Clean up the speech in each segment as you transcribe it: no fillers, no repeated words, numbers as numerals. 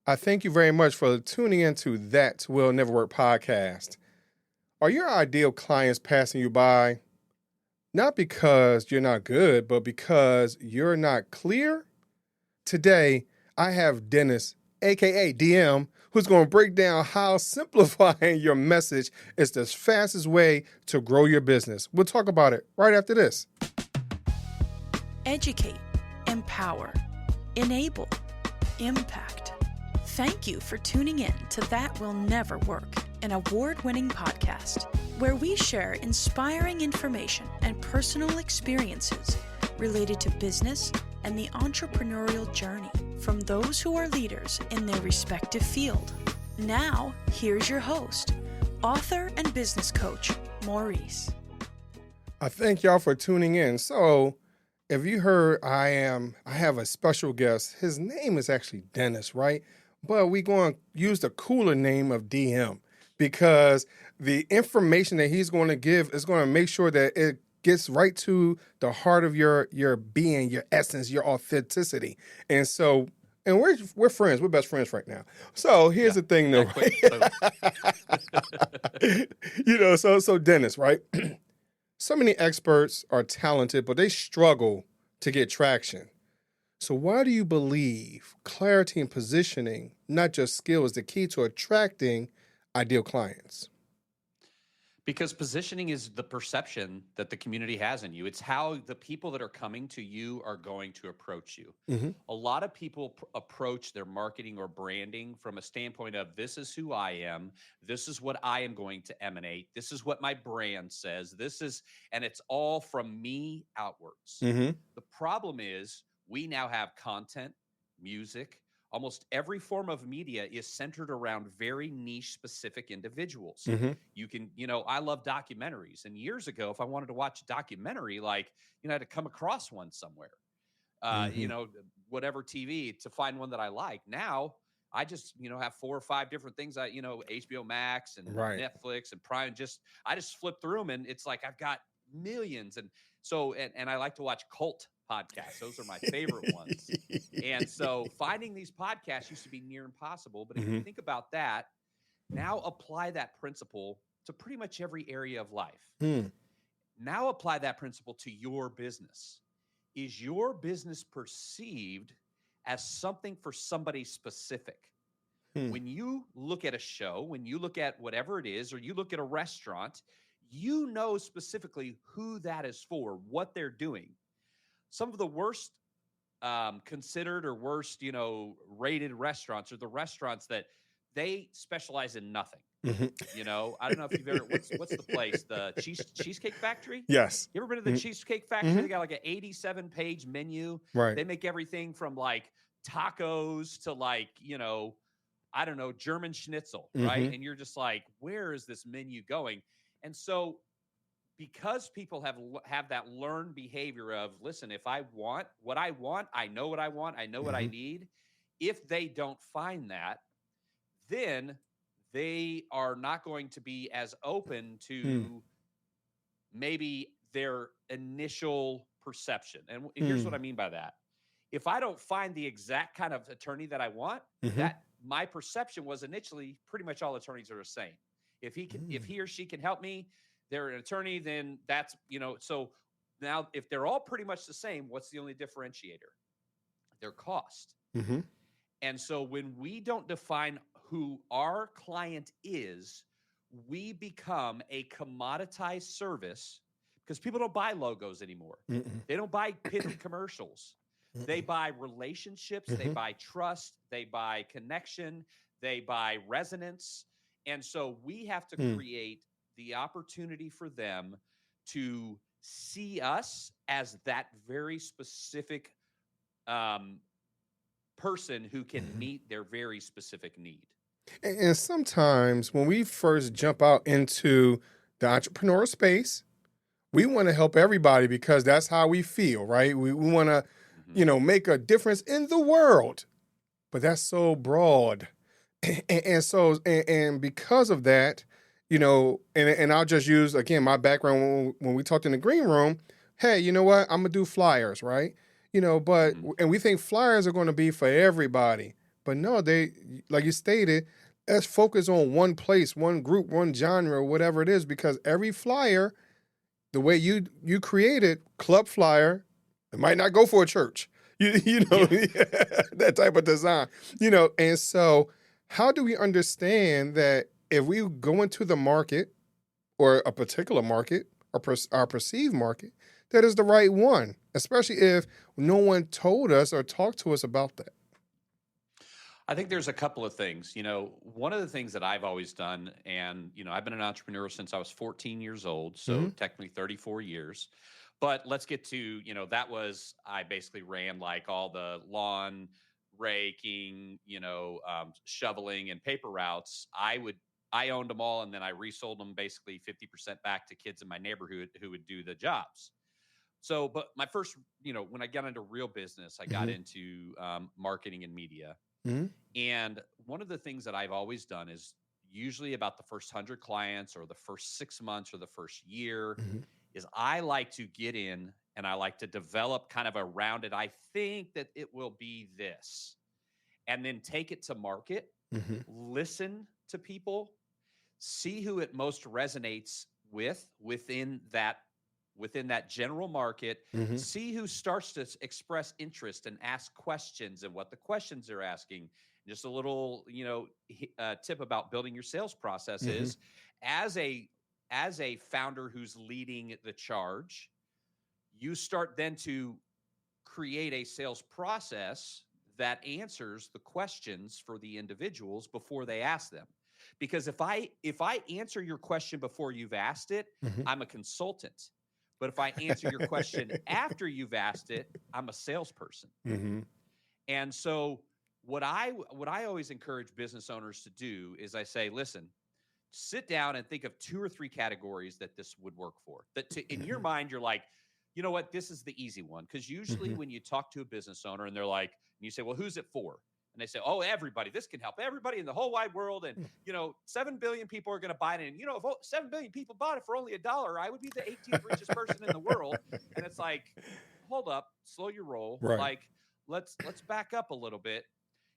I thank you very much for tuning into That Will Never Work podcast. Are your ideal clients passing you by? Not because you're not good, but because you're not clear? Today, I have Dennis, aka DM, who's going to break down how simplifying your message is the fastest way to grow your business. We'll talk about it right after this. Educate, empower, enable, impact. Thank you for tuning in to That Will Never Work, an award-winning podcast where we share inspiring information and personal experiences related to business and the entrepreneurial journey from those who are leaders in their respective field. Now, here's your host, author and business coach, Maurice. I thank y'all for tuning in. So, if you heard I have a special guest. His name is actually Dennis, right? But we're going to use the cooler name of DM because the information that he's going to give is going to make sure that it gets right to the heart of your being, your essence, your authenticity. And so, and we're friends. We're best friends right now. So here's the thing, though, right? So Dennis, right? So many experts are talented, but they struggle to get traction. So why do you believe clarity and positioning, not just skill, is the key to attracting ideal clients? Because positioning is the perception that the community has in you. It's how the people that are coming to you are going to approach you. Mm-hmm. A lot of people approach their marketing or branding from a standpoint of, this is who I am. This is what I am going to emanate. This is what my brand says. And it's all from me outwards. Mm-hmm. The problem is, we now have content, music, almost every form of media is centered around very niche specific individuals. Mm-hmm. You can, I love documentaries. And years ago, if I wanted to watch a documentary, I had to come across one somewhere, whatever TV to find one that I like. Now I just, have 4 or 5 different things. HBO Max and Netflix and Prime, I just flip through them and it's like, I've got millions. And so, and I like to watch cult podcasts. Those are my favorite ones. And so finding these podcasts used to be near impossible. But if you think about that, now apply that principle to pretty much every area of life. Now apply that principle to your business. Is your business perceived as something for somebody specific? When you look at a show, when you look at whatever it is, or you look at a restaurant, you know specifically who that is for, what they're doing. Some of the worst considered or worst, rated restaurants are the restaurants that they specialize in nothing. I don't know if you've ever, what's the place? The Cheesecake Factory? Yes. You ever been to the Cheesecake Factory? They got an 87-page menu. Right. They make everything from tacos to I don't know, German schnitzel, right? And you're just like, where is this menu going? And so, because people have that learned behavior of, listen, if I want what I want, I know what I want, I know what I need. If they don't find that, then they are not going to be as open to maybe their initial perception. And here's what I mean by that. If I don't find the exact kind of attorney that I want, that my perception was initially pretty much all attorneys are the same. If he or she can help me, they're an attorney, then that's, so now if they're all pretty much the same, what's the only differentiator? Their cost. And so when we don't define who our client is, we become a commoditized service because people don't buy logos anymore. They don't buy pithy commercials. They buy relationships, they buy trust, they buy connection, they buy resonance. And so we have to create the opportunity for them to see us as that very specific person who can meet their very specific need. And sometimes when we first jump out into the entrepreneur space, we want to help everybody because that's how we feel, right? We want to, make a difference in the world, but that's so broad. And because of that, and I'll just use, again, my background when we talked in the green room. Hey, you know what? I'm going to do flyers, right? And we think flyers are going to be for everybody. But no, they, like you stated, let's focus on one place, one group, one genre, or whatever it is, because every flyer, the way you create it, club flyer, it might not go for a church. You know, that type of design. You know, and so how do we understand that if we go into the market or a particular market, or our perceived market, that is the right one, especially if no one told us or talked to us about that? I think there's a couple of things. One of the things that I've always done, and I've been an entrepreneur since I was 14 years old, so technically 34 years. But let's get to, I basically ran like all the lawn raking, shoveling and paper routes. I owned them all, and then I resold them basically 50% back to kids in my neighborhood who would do the jobs. So, but my first, when I got into real business, I got into marketing and media. And one of the things that I've always done is usually about the first 100 clients or the first 6 months or the first year is I like to get in and I like to develop kind of around it. I think that it will be this, and then take it to market, listen to people, see who it most resonates within that general market, see who starts to express interest and ask questions and what the questions they're asking. Just a little, tip about building your sales process is as a founder who's leading the charge, you start then to create a sales process that answers the questions for the individuals before they ask them. Because if I answer your question before you've asked it, I'm a consultant. But if I answer your question after you've asked it, I'm a salesperson. And so what I always encourage business owners to do is I say, listen, sit down and think of 2 or 3 categories that this would work for. That in your mind, you're like, you know what, this is the easy one. Because usually when you talk to a business owner and they're like, and you say, well, who's it for? And they say, oh, everybody. This can help everybody in the whole wide world. And, 7 billion people are going to buy it. And, if 7 billion people bought it for only $1, I would be the 18th richest person in the world. And it's like, hold up, slow your roll. Right. Like, let's back up a little bit.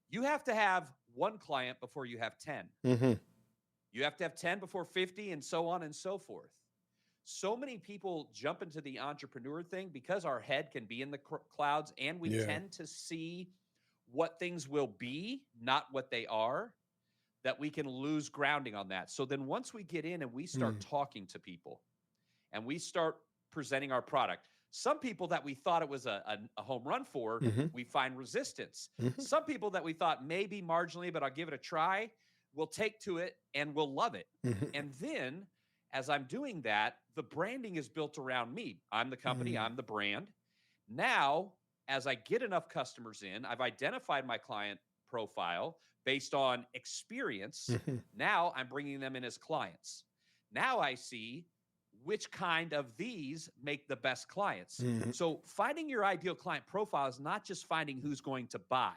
You have to have 1 client before you have 10. You have to have 10 before 50 and so on and so forth. So many people jump into the entrepreneur thing because our head can be in the clouds and we tend to see what things will be, not what they are, that we can lose grounding on that. So then once we get in and we start talking to people and we start presenting our product, some people that we thought it was a home run for, we find resistance. Some people that we thought maybe marginally, but I'll give it a try, will take to it and will love it. And then as I'm doing that, the branding is built around me. I'm the company, I'm the brand. Now, as I get enough customers in, I've identified my client profile based on experience. Now I'm bringing them in as clients. Now I see which kind of these make the best clients. So finding your ideal client profile is not just finding who's going to buy.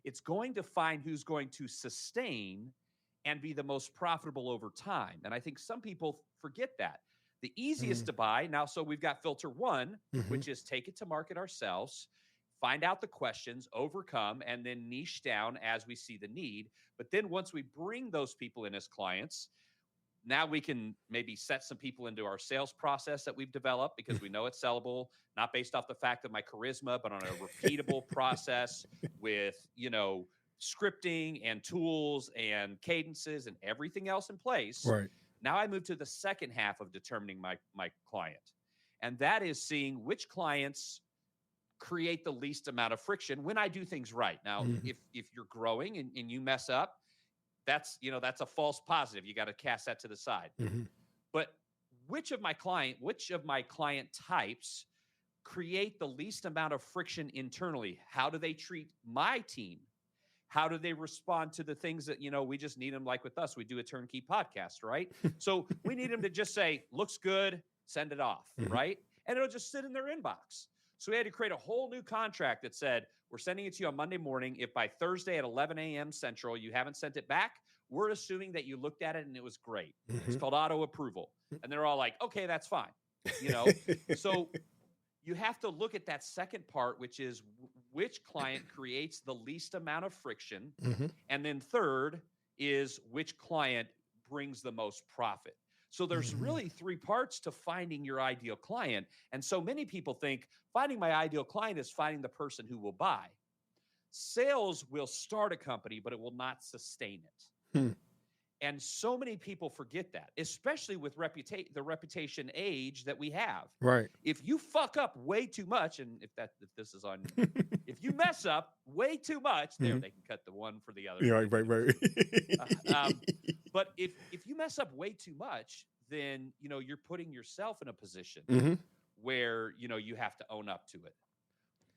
It's going to find who's going to sustain and be the most profitable over time. And I think some people forget that. The easiest to buy now, so we've got filter 1, which is take it to market ourselves, find out the questions, overcome, and then niche down as we see the need. But then once we bring those people in as clients, now we can maybe set some people into our sales process that we've developed because we know it's sellable, not based off the fact of my charisma, but on a repeatable process with, scripting and tools and cadences and everything else in place. Right. Now I move to the second half of determining my client. And that is seeing which clients create the least amount of friction when I do things right. Now, if you're growing and you mess up, that's a false positive. You got to cast that to the side. But which of my client types create the least amount of friction internally? How do they treat my team? How do they respond to the things that, we just need them, like with us, we do a turnkey podcast, right? So we need them to just say, looks good, send it off, right? And it'll just sit in their inbox. So we had to create a whole new contract that said, we're sending it to you on Monday morning. If by Thursday at 11 a.m. Central, you haven't sent it back, we're assuming that you looked at it and it was great. It's called auto approval. And they're all like, okay, that's fine. So you have to look at that second part, which is which client creates the least amount of friction. Mm-hmm. And then third is which client brings the most profit. So there's really three parts to finding your ideal client. And so many people think finding my ideal client is finding the person who will buy. Sales will start a company, but it will not sustain it. Hmm. And so many people forget that, especially with the reputation age that we have. Right. If you fuck up way too much, and if this is on, if you mess up way too much, there they can cut the one for the other. Yeah, right. But if you mess up way too much, then you're putting yourself in a position where you have to own up to it.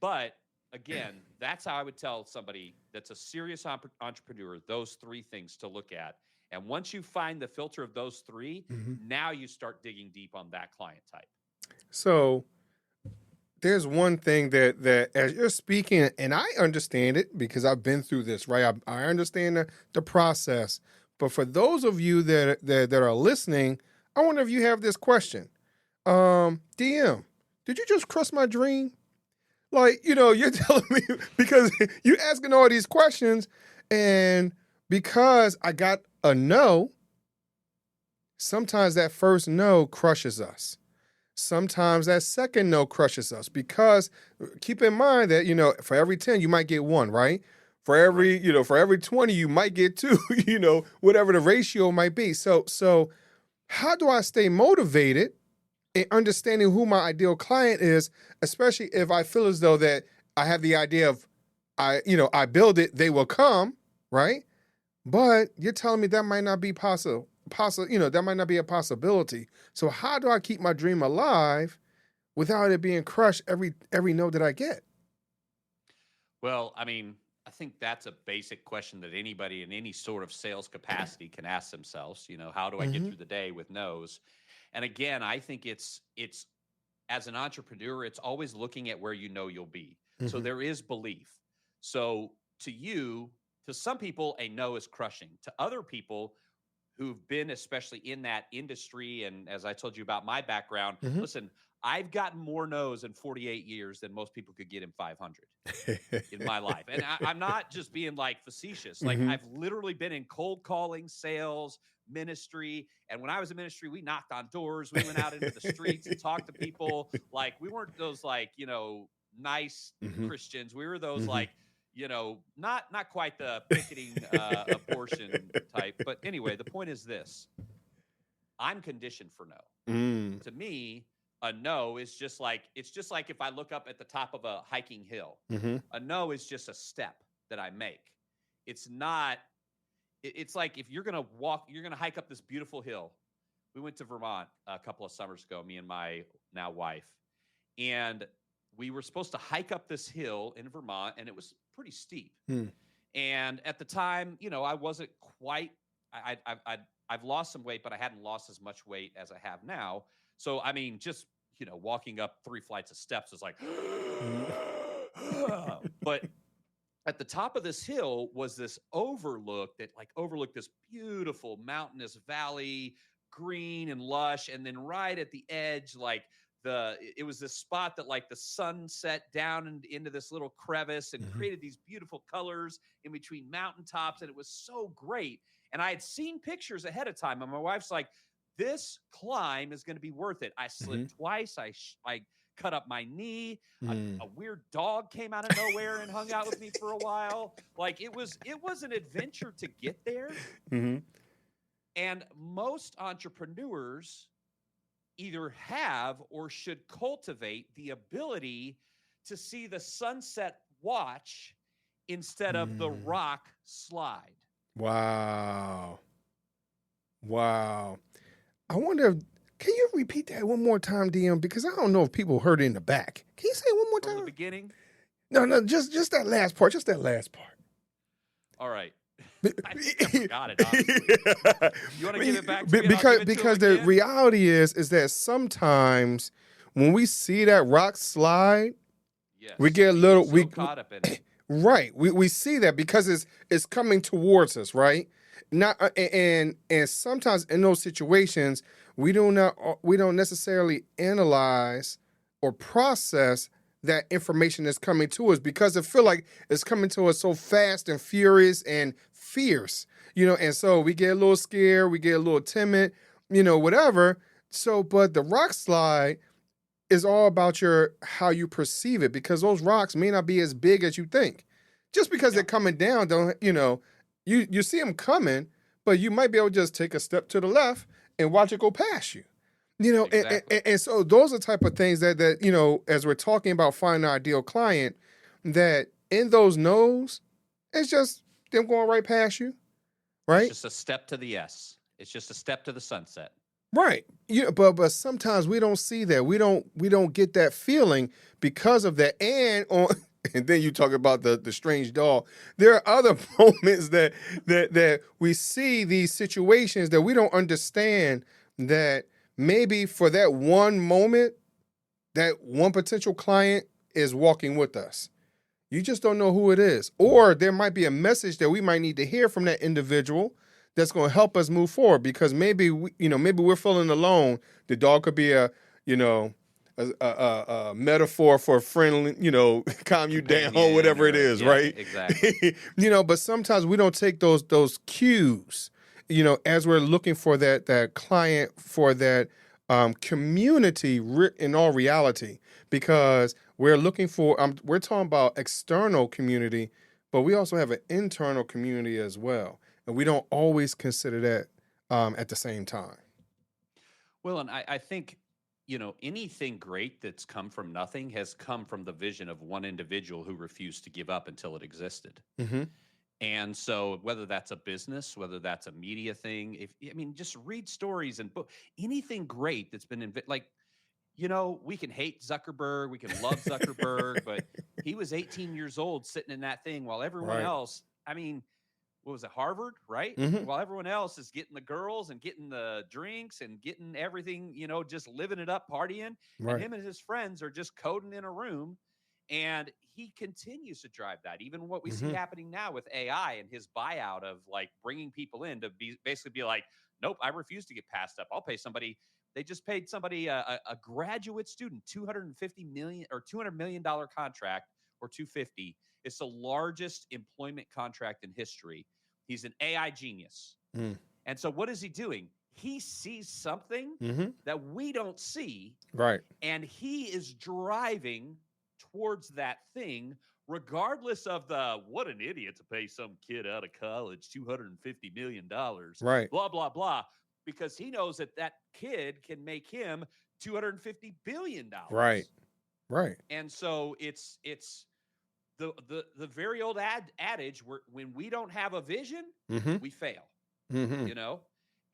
But again, that's how I would tell somebody that's a serious entrepreneur those three things to look at. And once you find the filter of those three, now you start digging deep on that client type. So there's one thing that as you're speaking, and I understand it because I've been through this, right? I understand the process. But for those of you that are listening, I wonder if you have this question. DM, did you just crush my dream? Like, you're telling me because you're asking all these questions, and because I got a no, sometimes that first no crushes us. Sometimes that second no crushes us because keep in mind that, for every 10, you might get one, right? For every 20, you might get two, whatever the ratio might be. So how do I stay motivated in understanding who my ideal client is, especially if I feel as though that I have the idea of, I build it, they will come, right? But you're telling me that might not be possible, that might not be a possibility. So how do I keep my dream alive without it being crushed every no that I get? Well, I mean, I think that's a basic question that anybody in any sort of sales capacity can ask themselves. How do I get through the day with no's? And again, I think it's as an entrepreneur, it's always looking at where you'll be. So there is belief. So to some people, a no is crushing. To other people who've been especially in that industry, and as I told you about my background, listen, I've gotten more no's in 48 years than most people could get in 500 in my life. And I'm not just being like facetious. Like I've literally been in cold calling, sales, ministry. And when I was in ministry, we knocked on doors. We went out into the streets and talked to people. Like we weren't those nice Christians. We were those not quite the picketing abortion type. But anyway, the point is this. I'm conditioned for no. To me, a no is just like if I look up at the top of a hiking hill. A no is just a step that I make. It's like if you're going to hike up this beautiful hill. We went to Vermont a couple of summers ago, me and my now wife. And we were supposed to hike up this hill in Vermont, and it was pretty steep. And at the time, I wasn't quite. I've lost some weight, but I hadn't lost as much weight as I have now. So I mean, just walking up 3 flights of steps was like. But at the top of this hill was this overlook that overlooked this beautiful mountainous valley, green and lush, and then right at the edge, it was this spot that the sun set down into this little crevice and created these beautiful colors in between mountaintops. And it was so great. And I had seen pictures ahead of time. And my wife's like, this climb is going to be worth it. I slipped twice. I cut up my knee. A weird dog came out of nowhere and hung out with me for a while. It was an adventure to get there. And most entrepreneurs either have or should cultivate the ability to see the sunset watch instead of the rock slide. Wow. I wonder can you repeat that one more time, DM? Because I don't know if people heard it in the back. Can you say it one more time? From the beginning? No, just that last part. All right. I forgot it, honestly. You want to give it back to me? Because the reality is that sometimes when we see that rock slide, we get a little caught up in it. Right. We see that because it's coming towards us, right? Not and sometimes in those situations we don't necessarily analyze or process that information that's coming to us, because it feel like it's coming to us so fast and furious and fierce, and so we get a little scared, we get a little timid, whatever. So, but the rock slide is all about how you perceive it, because those rocks may not be as big as you think. Just because they're coming down, don't you see them coming, but you might be able to just take a step to the left and watch it go past you. Exactly. And so those are the type of things that as we're talking about finding our ideal client, that in those no's, it's just them going right past you, right? It's just a step to the yes. It's just a step to the sunset. Right. But sometimes we don't see that. We don't get that feeling because of that. And then you talk about the strange doll. There are other moments that we see these situations that we don't understand, that maybe for that one moment, that one potential client is walking with us. You just don't know who it is. Or there might be a message that we might need to hear from that individual that's going to help us move forward, because maybe maybe we're feeling alone. The dog could be a metaphor for a friend, calm you down, whatever it is, right? Exactly. But sometimes we don't take those cues, as we're looking for that client, for that community in all reality, because we're looking for, we're talking about external community, but we also have an internal community as well. And we don't always consider that at the same time. Well, and I think, anything great that's come from nothing has come from the vision of one individual who refused to give up until it existed. Mm-hmm. And so whether that's a business, whether that's a media thing, just read stories and book, anything great that's been we can hate Zuckerberg, we can love Zuckerberg, but he was 18 years old sitting in that thing while everyone else, what was it, Harvard, right? Mm-hmm. While everyone else is getting the girls and getting the drinks and getting everything, just living it up, partying. Right. And him and his friends are just coding in a room. And he continues to drive that. Even what we see happening now with AI and his buyout of bringing people in to basically be like, nope, I refuse to get passed up. I'll pay somebody. They just paid somebody a graduate student $250 million or $200 million contract, or 250. It's the largest employment contract in history. He's an AI genius. Mm. And so what is he doing? He sees something that we don't see. Right. And he is driving towards that thing, regardless of what an idiot to pay some kid out of college $250 million. Right. Blah, blah, blah. Because he knows that kid can make him $250 billion. Right. Right. And so it's the very old adage where when we don't have a vision, we fail,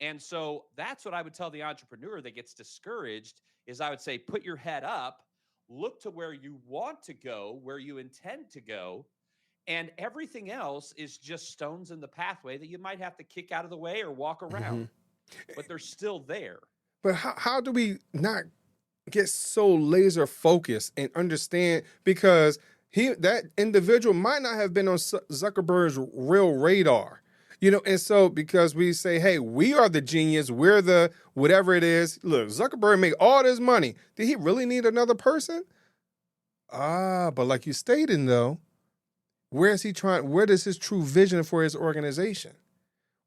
And so that's what I would tell the entrepreneur that gets discouraged is I would say, put your head up, look to where you want to go, where you intend to go. And everything else is just stones in the pathway that you might have to kick out of the way or walk around, but they're still there. But how do we not get so laser focused and understand, because that individual might not have been on Zuckerberg's real radar, and so because we say, hey, we are the genius, we're the whatever it is. Look, Zuckerberg made all this money. Did he really need another person? But like you stated, though, where does his true vision for his organization?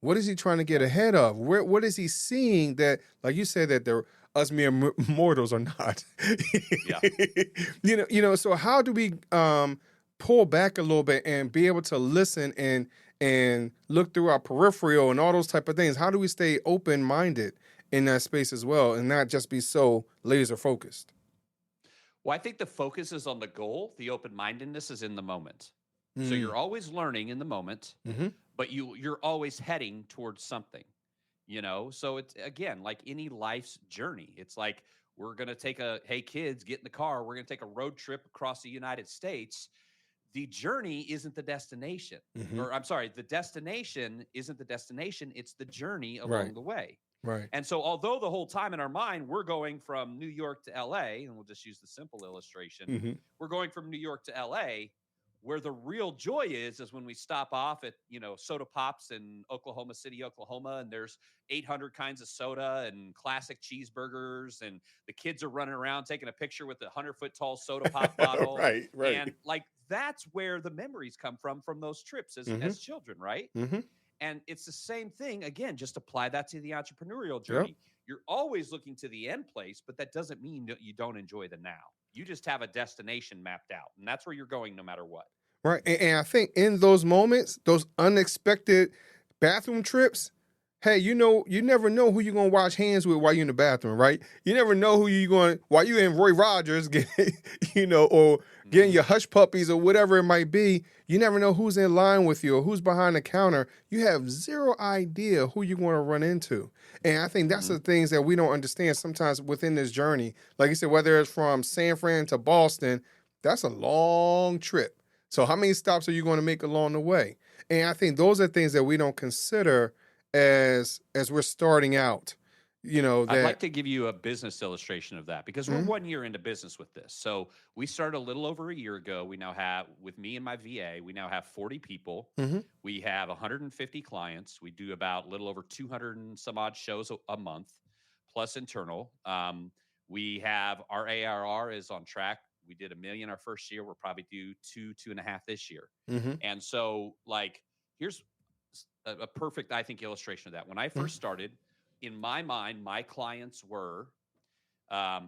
What is he trying to get ahead of? What is he seeing that, like you said, that us mere mortals are not? Yeah. So how do we pull back a little bit and be able to listen and look through our peripheral and all those type of things? How do we stay open-minded in that space as well and not just be so laser focused? Well, I think the focus is on the goal. The open-mindedness is in the moment. So you're always learning in the moment, but you're always heading towards something, So it's, again, like any life's journey. It's like we're going to hey, kids, get in the car. We're going to take a road trip across the United States. The journey isn't the destination. Or I'm sorry, the destination isn't the destination. It's the journey along the way. Right. And so although the whole time in our mind, we're going from New York to LA, and we'll just use the simple illustration. We're going from New York to LA. Where the real joy is when we stop off at, Soda Pops in Oklahoma City, Oklahoma, and there's 800 kinds of soda and classic cheeseburgers, and the kids are running around taking a picture with a 100-foot tall soda pop bottle. Right, right. And like, that's where the memories come from those trips as children, right? Mm-hmm. And it's the same thing. Again, just apply that to the entrepreneurial Yep. journey. You're always looking to the end place, but that doesn't mean that you don't enjoy the now. You just have a destination mapped out, and that's where you're going no matter what. Right. And I think in those moments, those unexpected bathroom trips, hey, you never know who you're going to wash hands with while you're in the bathroom, right? You never know who you're going, while you're in Roy Rogers, or getting your hush puppies or whatever it might be. You never know who's in line with you or who's behind the counter. You have zero idea who you're going to run into. And I think that's the things that we don't understand sometimes within this journey. Like you said, whether it's from San Fran to Boston, that's a long trip. So how many stops are you going to make along the way? And I think those are things that we don't consider as we're starting out. I'd like to give you a business illustration of that, because we're 1 year into business with this. So we started a little over a year ago. We now have, with me and my VA, we now have 40 people. We have 150 clients. We do about a little over 200 and some odd shows a month, plus internal. We have our ARR is on track. We did $1 million our first year. We'll probably do 2.5 this year. And so, like, here's a perfect, I think, illustration of that. When I first started, in my mind, my clients were,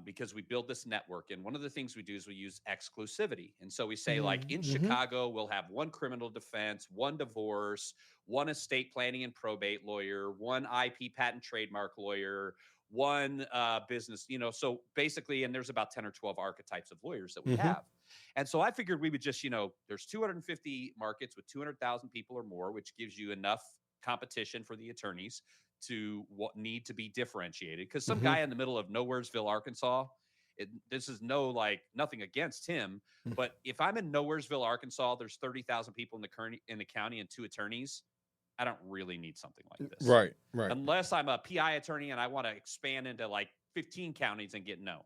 because we build this network, and one of the things we do is we use exclusivity. And so we say, like, in Chicago, we'll have one criminal defense, one divorce, one estate planning and probate lawyer, one IP patent trademark lawyer, one business, so basically, and there's about 10 or 12 archetypes of lawyers that we have. And so I figured we would just, there's 250 markets with 200,000 people or more, which gives you enough competition for the attorneys to need to be differentiated. Because some guy in the middle of Nowheresville, Arkansas, this is nothing against him, but if I'm in Nowheresville, Arkansas, there's 30,000 people in the county and 2 attorneys. I don't really need something like this. Right. Unless I'm a PI attorney and I want to expand into like 15 counties and get known.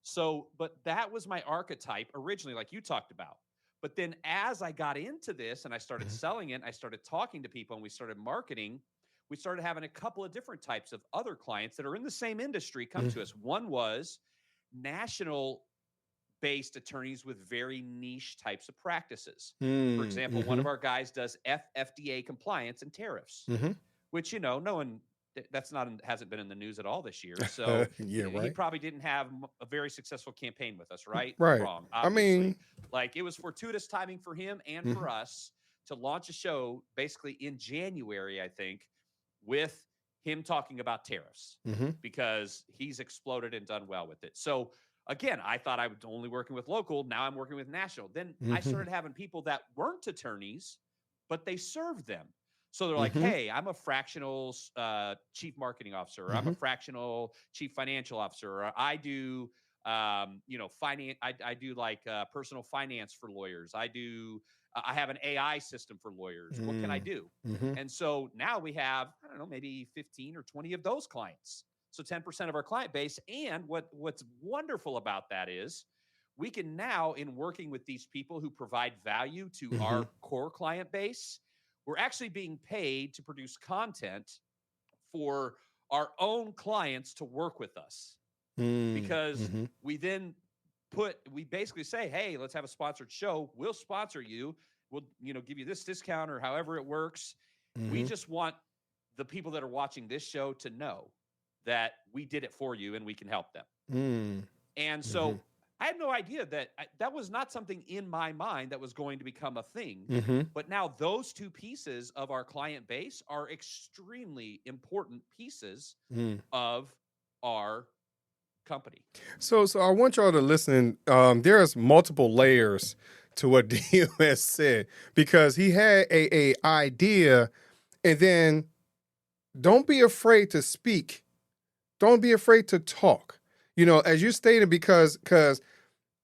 So, but that was my archetype originally, like you talked about. But then as I got into this and I started selling it, I started talking to people and we started marketing, we started having a couple of different types of other clients that are in the same industry come to us. One was national-based attorneys with very niche types of practices. For example, one of our guys does FDA compliance and tariffs, which, no one, hasn't been in the news at all this year. So he probably didn't have a very successful campaign with us, right? Right. Wrong. Obviously. Like, it was fortuitous timing for him and for us to launch a show basically in January, I think, with him talking about tariffs because he's exploded and done well with it. So again, I thought I was only working with local. Now I'm working with national. Then I started having people that weren't attorneys, but they served them. So they're like, hey, I'm a fractional chief marketing officer, or I'm a fractional chief financial officer, or I do, finance. I do like personal finance for lawyers. I have an AI system for lawyers. What can I do? And so now we have, I don't know, maybe 15 or 20 of those clients. So 10% of our client base. And what's wonderful about that is we can now, in working with these people who provide value to our core client base, we're actually being paid to produce content for our own clients to work with us. Because we then we basically say, hey, let's have a sponsored show. We'll sponsor you. We'll, give you this discount or however it works. We just want the people that are watching this show to know that we did it for you and we can help them. And so I had no idea that was not something in my mind that was going to become a thing. But now those two pieces of our client base are extremely important pieces of our company. So I want y'all to listen. There's multiple layers to what Dio has said, because he had a idea, and then don't be afraid to speak. Don't be afraid to talk. As you stated, because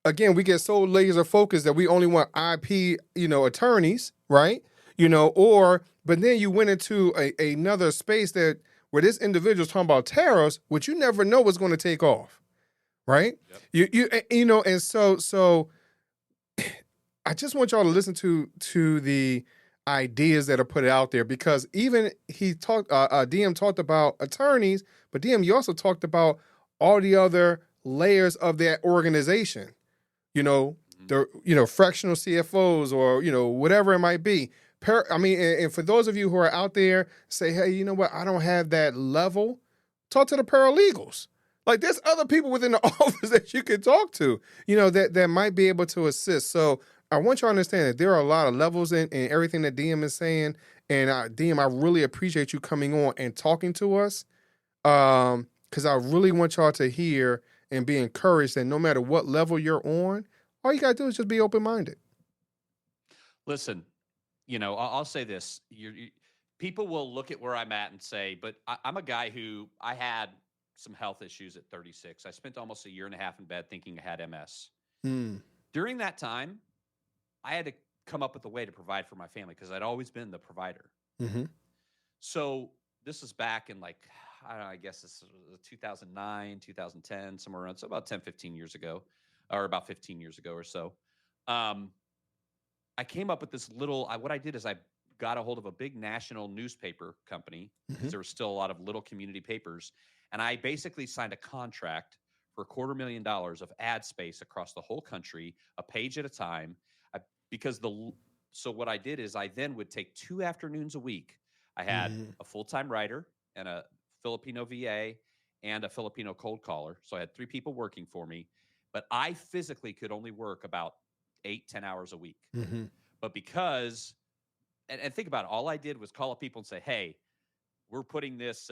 again, we get so laser focused that we only want IP, attorneys, right? But then you went into another space where this individual is talking about tariffs, which you never know what's going to take off, right? Yep. And so I just want y'all to listen to the ideas that are put out there, because even DM talked about attorneys, but DM, you also talked about all the other layers of that organization. Fractional CFOs, or whatever it might be. And for those of you who are out there, say, hey, you know what? I don't have that level. Talk to the paralegals. Like, there's other people within the office that you can talk to, that might be able to assist. So I want you to understand that there are a lot of levels in everything that DM is saying. And DM, I really appreciate you coming on and talking to us, because I really want y'all to hear and be encouraged that no matter what level you're on, all you got to do is just be open-minded. Listen, I'll say this. People will look at where I'm at and say, but I'm a guy who I had some health issues at 36. I spent almost a year and a half in bed thinking I had MS. During that time, I had to come up with a way to provide for my family because I'd always been the provider. Mm-hmm. So this is back in I guess this was 2009, 2010, somewhere around. So about 10, 15 years ago, or about 15 years ago or so. I came up with this what I did is I got a hold of a big national newspaper company, because there was still a lot of little community papers. And I basically signed a contract for $250,000 of ad space across the whole country, a page at a time. So what I did is I then would take 2 afternoons a week. I had a full-time writer and a Filipino VA and a Filipino cold caller. So I had 3 people working for me, but I physically could only work about 8-10 hours a week. But because, and think about it, all I did was call up people and say, hey, we're putting this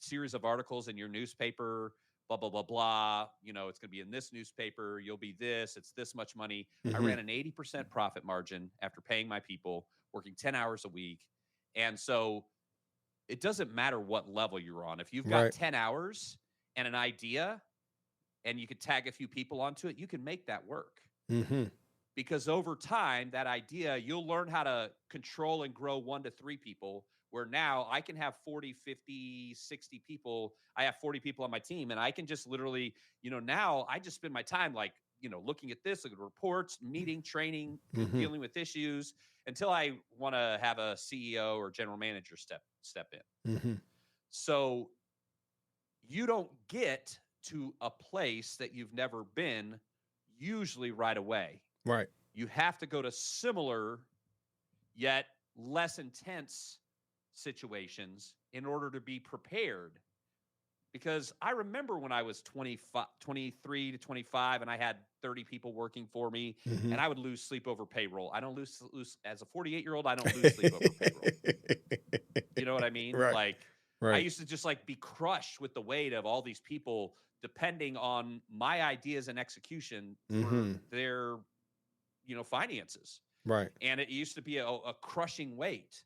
series of articles in your newspaper, blah, blah, blah, blah. It's going to be in this newspaper. You'll be this. It's this much money. I ran an 80% profit margin after paying my people, working 10 hours a week. And so it doesn't matter what level you're on. If you've got 10 hours and an idea and you could tag a few people onto it, you can make that work. Because over time, that idea, you'll learn how to control and grow 1 to 3 people, where now I can have 40, 50, 60 people. I have 40 people on my team, and I can just literally, now I just spend my time looking at this, looking at reports, meeting, training, dealing with issues, until I want to have a CEO or general manager step in. So you don't get to a place that you've never been usually right away. Right. You have to go to similar yet less intense situations in order to be prepared. Because I remember when I was 23 to 25 and I had 30 people working for me, and I would lose sleep over payroll. I don't lose as a 48-year-old, I don't lose sleep over payroll. You know what I mean? Right. I used to just be crushed with the weight of all these people depending on my ideas and execution for their finances. Right. And it used to be a crushing weight.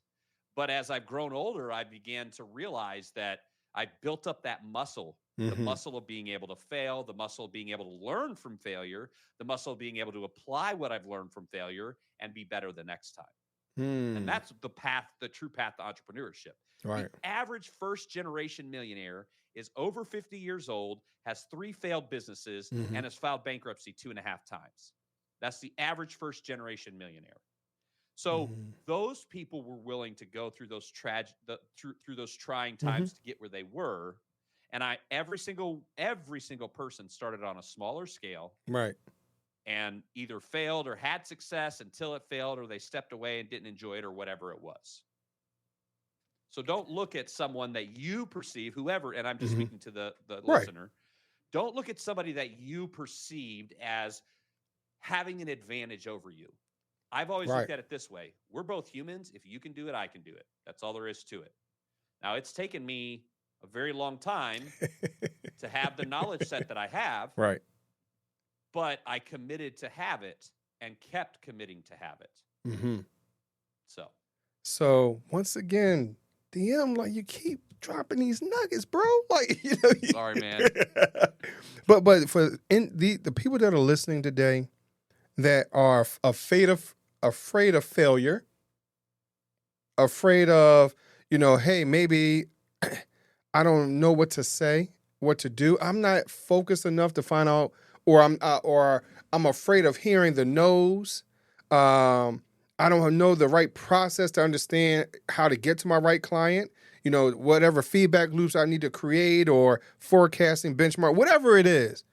But as I've grown older, I began to realize that I built up that muscle, the muscle of being able to fail, the muscle of being able to learn from failure, the muscle of being able to apply what I've learned from failure and be better the next time. And that's the true path to entrepreneurship. Right. The average first-generation millionaire is over 50 years old, has 3 failed businesses, and has filed bankruptcy 2.5 times. That's the average first-generation millionaire. So those people were willing to go through those through those trying times to get where they were. And every single person started on a smaller scale. Right. And either failed or had success until it failed, or they stepped away and didn't enjoy it, or whatever it was. So don't look at someone that you perceive, whoever, and I'm just speaking to the listener. Don't look at somebody that you perceived as having an advantage over you. I've always looked at it this way. We're both humans. If you can do it, I can do it. That's all there is to it. Now, it's taken me a very long time to have the knowledge set that I have. Right. But I committed to have it and kept committing to have it. So once again, DM, you keep dropping these nuggets, bro. Sorry, man. But for the people that are listening today that are afraid of failure, afraid of, hey, maybe I don't know what to say, what to do. I'm not focused enough to find out, or I'm afraid of hearing the no's. I don't know the right process to understand how to get to my right client. Whatever feedback loops I need to create or forecasting, benchmark, whatever it is.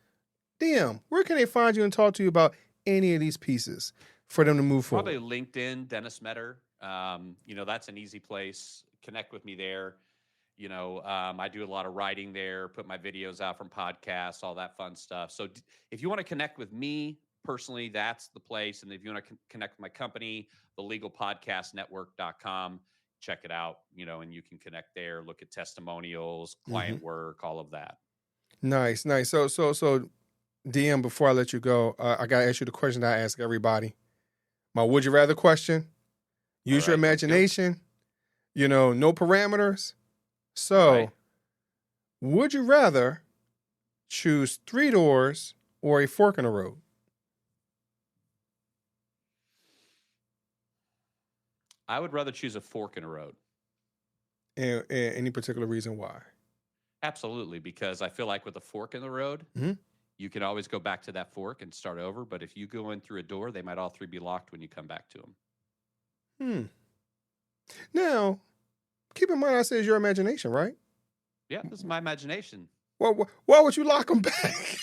DM, where can they find you and talk to you about any of these pieces for them to move Probably forward? LinkedIn, Dennis Meador. That's an easy place. Connect with me there. I do a lot of writing there, put my videos out from podcasts, all that fun stuff. So if you want to connect with me personally, that's the place. And if you want to connect with my company, thelegalpodcastnetwork.com, check it out, and you can connect there, look at testimonials, client work, all of that. Nice. So DM, before I let you go, I got to ask you the question that I ask everybody. My would you rather question. Use your imagination, no parameters. So, would you rather choose 3 doors or a fork in the road? I would rather choose a fork in the road. And any particular reason why? Absolutely, because I feel like with a fork in the road, you can always go back to that fork and start over. But if you go in through a door, they might all 3 be locked when you come back to them. Now, keep in mind I said your imagination, right? Yeah, this is my imagination. Well, why would you lock them back?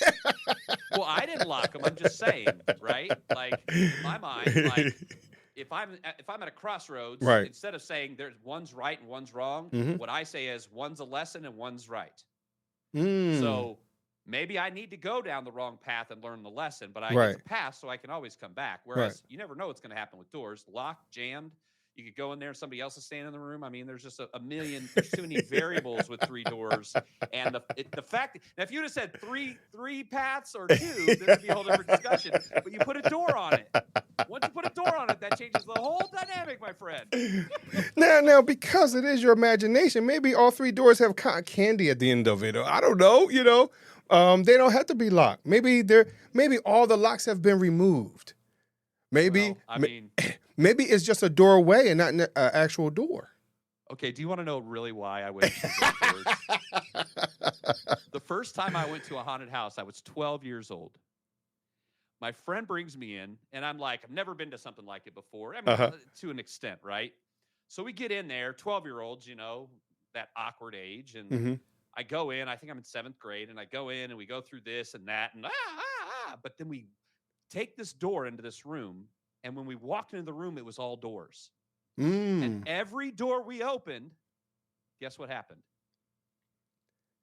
Well, I didn't lock them. I'm just saying, right? Like, in my mind, like, if I'm at a crossroads, instead of saying there's one's right and one's wrong, what I say is one's a lesson and one's right. So maybe I need to go down the wrong path and learn the lesson, but I get to pass so I can always come back. Whereas you never know what's going to happen with doors. Locked, jammed. You could go in there and somebody else is standing in the room. I mean, there's just a million, there's too many variables with 3 doors. And the fact, now if you would have said three paths or 2, this would be a whole different discussion. But you put a door on it. Once you put a door on it, that changes the whole dynamic, my friend. Now, because it is your imagination, maybe all 3 doors have cotton candy at the end of it. I don't know, they don't have to be locked. Maybe all the locks have been removed. Maybe, maybe it's just a doorway and not an actual door. Okay, do you want to know really why I went to those words? The first time I went to a haunted house, I was 12 years old. My friend brings me in, and I'm like, I've never been to something like it before. I mean, to an extent, right? So we get in there, 12-year-olds, that awkward age, and I go in. I think I'm in 7th grade, and I go in, and we go through this and that, and but then we take this door into this room, and when we walked into the room, it was all doors. And every door we opened, guess what happened?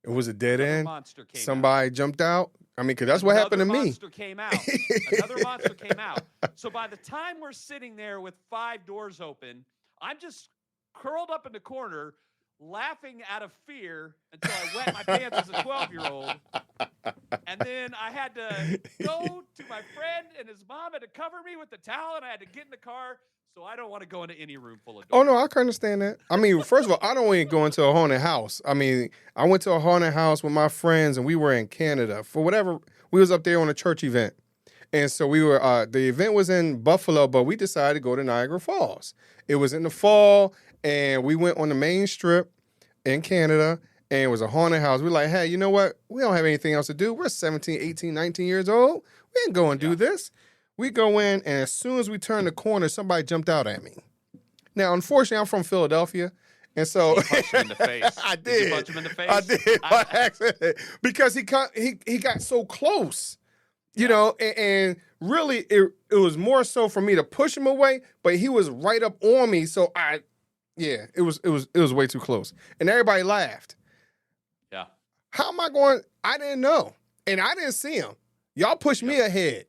It was a dead end. Monster came Somebody jumped out. I mean, because that's what happened to me. Another monster came out. Another monster came out. So by the time we're sitting there with 5 doors open, I'm just curled up in the corner, laughing out of fear until I wet my pants as a 12-year-old. And then I had to go to my friend, and his mom had to cover me with the towel, and I had to get in the car. So I don't want to go into any room full of doors. Oh, no, I can understand that. I mean, first of all, I don't even go into a haunted house. I mean, I went to a haunted house with my friends, and we were in Canada. For whatever, we was up there on a church event. And so we were, the event was in Buffalo, but we decided to go to Niagara Falls. It was in the fall, and we went on the main strip in Canada, and it was a haunted house. We were like, hey, you know what? We don't have anything else to do. We're 17, 18, 19 years old. We ain't go and do this. We go in, and as soon as we turned the corner, somebody jumped out at me. Now, unfortunately, I'm from Philadelphia, and so you punched him in the face. I did. Did you punch him in the face? I did by accident because he got so close, you know, and really it was more so for me to push him away, but he was right up on me, so it was way too close, and everybody laughed. Yeah. How am I going? I didn't know, and I didn't see him. Y'all pushed me ahead.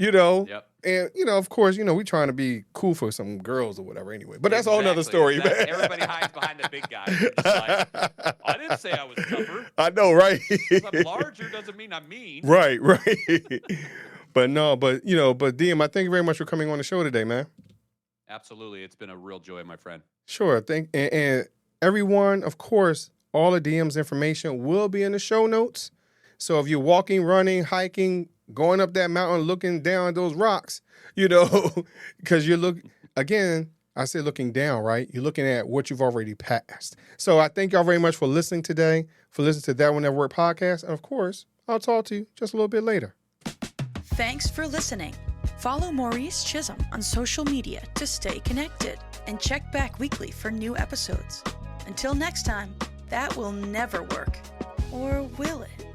You know, and, you know, of course, you know, we trying to be cool for some girls or whatever anyway. But that's a whole nother story, man. Everybody hides behind the big guy. Like, I didn't say I was tougher. I know, right? I'm larger doesn't mean I'm mean. Right. But DM, I thank you very much for coming on the show today, man. Absolutely. It's been a real joy, my friend. Sure. And everyone, of course, all of DM's information will be in the show notes. So if you're walking, running, hiking, going up that mountain, looking down at those rocks, you know, because I said looking down, right? You're looking at what you've already passed. So I thank y'all very much for listening today, for listening to That Will Nevr Work podcast. And of course, I'll talk to you just a little bit later. Thanks for listening. Follow Maurice Chism on social media to stay connected and check back weekly for new episodes. Until next time, that will never work. Or will it?